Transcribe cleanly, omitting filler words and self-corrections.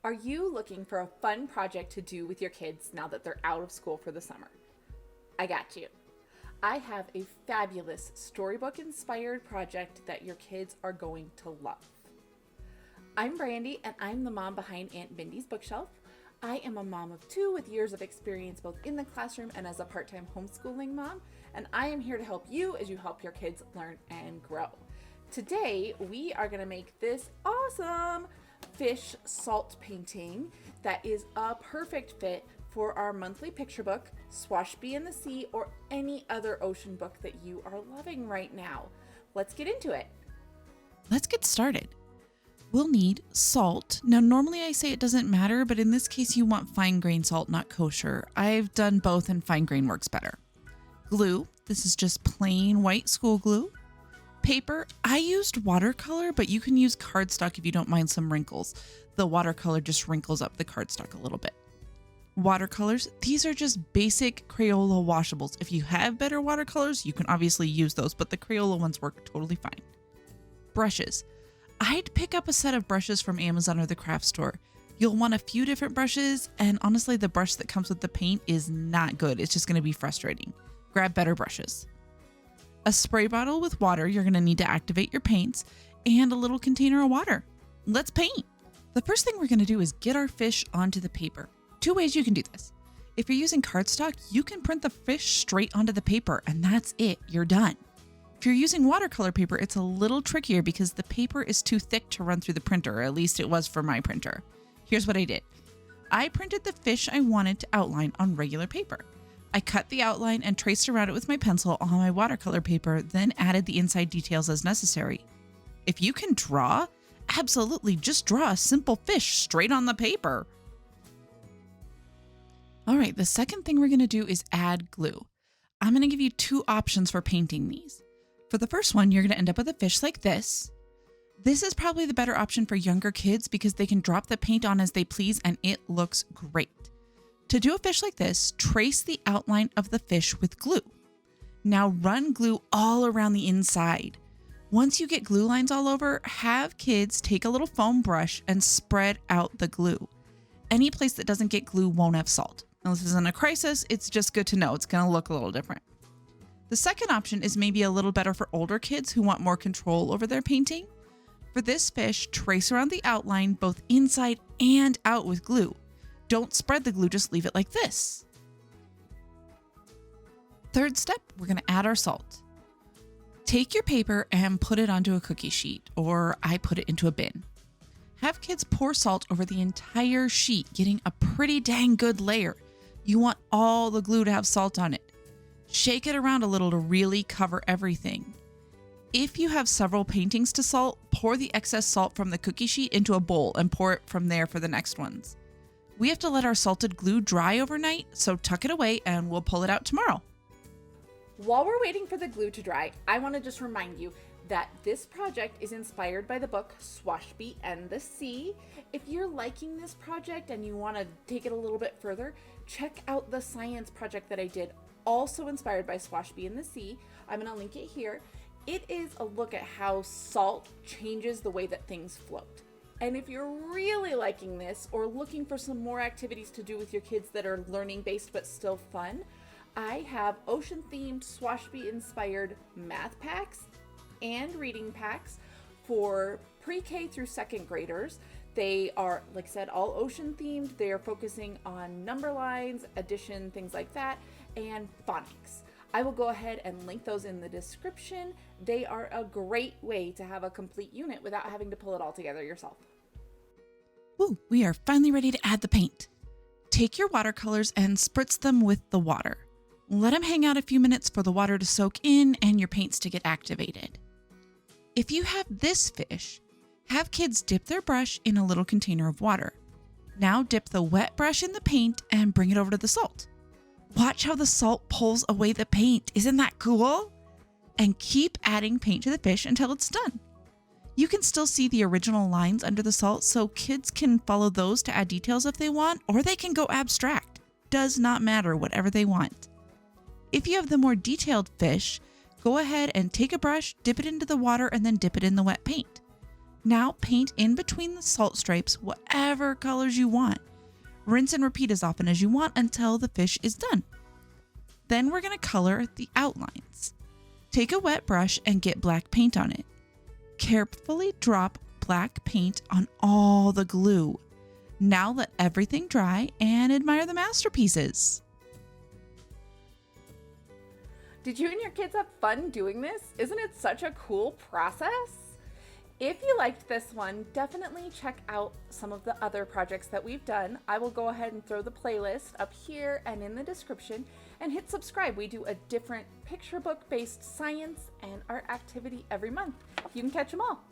Are you looking for a fun project to do with your kids now that they're out of school for the summer? I got you. I have a fabulous storybook inspired project that your kids are going to love. I'm Brandy and I'm the mom behind Aunt Bindy's bookshelf. I am a mom of two with years of experience both in the classroom and as a part-time homeschooling mom, and I am here to help you as you help your kids learn and grow. Today, we are going to make this awesome fish salt painting that is a perfect fit for our monthly picture book, Swashby And The Sea, or any other ocean book that you are loving right now. Let's get into it. Let's get started. We'll need salt. Now, normally I say it doesn't matter, but in this case you want fine grain salt, not kosher. I've done both and fine grain works better. Glue. This is just plain white school glue. Paper. I used watercolor, but you can use cardstock if you don't mind some wrinkles. The watercolor just wrinkles up the cardstock a little bit. Watercolors. These are just basic Crayola washables. If you have better watercolors, you can obviously use those, but the Crayola ones work totally fine. Brushes. I'd pick up a set of brushes from Amazon or the craft store. You'll want a few different brushes, and honestly, the brush that comes with the paint is not good. It's just going to be frustrating. Grab better brushes. A spray bottle with water you're going to need to activate your paints, and a little container of water. Let's paint. The first thing we're going to do is get our fish onto the paper. Two ways you can do this. If you're using cardstock, you can print the fish straight onto the paper, and that's it. You're done. If you're using watercolor paper, it's a little trickier because the paper is too thick to run through the printer, or at least it was for my printer. Here's what I did. I printed the fish I wanted to outline on regular paper. I cut the outline and traced around it with my pencil on my watercolor paper, then added the inside details as necessary. If you can draw, absolutely just draw a simple fish straight on the paper. All right, the second thing we're going to do is add glue. I'm going to give you two options for painting these. For the first one, you're going to end up with a fish like this. This is probably the better option for younger kids because they can drop the paint on as they please and it looks great. To do a fish like this, trace the outline of the fish with glue. Now run glue all around the inside. Once you get glue lines all over, have kids take a little foam brush and spread out the glue. Any place that doesn't get glue won't have salt. Now, this isn't a crisis, it's just good to know. It's going to look a little different. The second option is maybe a little better for older kids who want more control over their painting. For this fish, trace around the outline both inside and out with glue. Don't spread the glue, just leave it like this. Third step, we're going to add our salt. Take your paper and put it onto a cookie sheet, or I put it into a bin. Have kids pour salt over the entire sheet, getting a pretty dang good layer. You want all the glue to have salt on it. Shake it around a little to really cover everything. If you have several paintings to salt, pour the excess salt from the cookie sheet into a bowl and pour it from there for the next ones. We have to let our salted glue dry overnight, so tuck it away and we'll pull it out tomorrow. While we're waiting for the glue to dry, I want to just remind you that this project is inspired by the book Swashby And The Sea. If you're liking this project and you want to take it a little bit further, check out the science project that I did, also inspired by Swashby And The Sea. I'm going to link it here. It is a look at how salt changes the way that things float. And if you're really liking this or looking for some more activities to do with your kids that are learning based but still fun, I have ocean themed Swashby inspired math packs and reading packs for pre-K through second graders. They are, like I said, all ocean themed. They are focusing on number lines, addition, things like that, and phonics. I will go ahead and link those in the description. They are a great way to have a complete unit without having to pull it all together yourself. Woo, we are finally ready to add the paint. Take your watercolors and spritz them with the water. Let them hang out a few minutes for the water to soak in and your paints to get activated. If you have this fish, have kids dip their brush in a little container of water. Now dip the wet brush in the paint and bring it over to the salt. Watch how the salt pulls away the paint. Isn't that cool? And keep adding paint to the fish until it's done. You can still see the original lines under the salt, so kids can follow those to add details if they want, or they can go abstract. Does not matter, whatever they want. If you have the more detailed fish, go ahead and take a brush, dip it into the water, and then dip it in the wet paint. Now paint in between the salt stripes whatever colors you want. Rinse and repeat as often as you want until the fish is done. Then we're going to color the outlines. Take a wet brush and get black paint on it. Carefully drop black paint on all the glue. Now let everything dry and admire the masterpieces. Did you and your kids have fun doing this? Isn't it such a cool process? If you liked this one, definitely check out some of the other projects that we've done. I will go ahead and throw the playlist up here and in the description, and hit subscribe. We do a different picture book based science and art activity every month. You can catch them all.